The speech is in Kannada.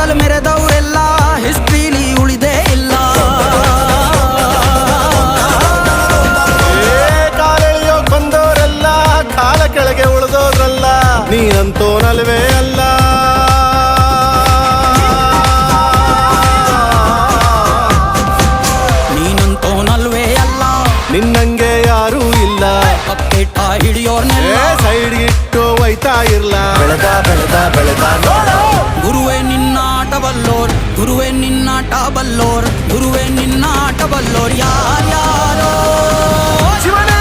ಮೊದಲು ಮೆರೆದವರೆಲ್ಲ ಹಿಸ್ಟ್ರಿಲಿ ಉಳಿದೇ ಇಲ್ಲ. ಕಾಲೆಳೆಯೋ ಬಂದವರೆಲ್ಲ ಕಾಲ ಕೆಳಗೆ ಉಳಿದೋದ್ರಲ್ಲ, ನೀನಂತೋನಲ್ವೇ ಅಲ್ಲ. ನೀನಂತೋನಲ್ವೇ ಅಲ್ಲ, ನಿನ್ನಂಗೆ ಯಾರೂ ಇಲ್ಲ. ಪಕ್ಕೇಟ ಹಿಡಿಯೋರ್ನೆಲ್ಲ ಸೈಡ್ಗಿಟ್ಟು ಒಯ್ತಾ ಇರ್ಲ. ಬೆಳೆದ ಬೆಳೆದ ಬೆಳೆದ ನೋಡು, ಗುರುವೇ ನಿನ್ನಾಟ ಬಲ್ಲೋರ್, ಗುರುವೇ ನಿನ್ನಾಟ ಬಲ್ಲೋರ್, ಗುರುವೇ ನಿನ್ನಾಟ ಬಲ್ಲೋರ್ ಯಾರ್ಯಾರೋ. ಶಿವನೇ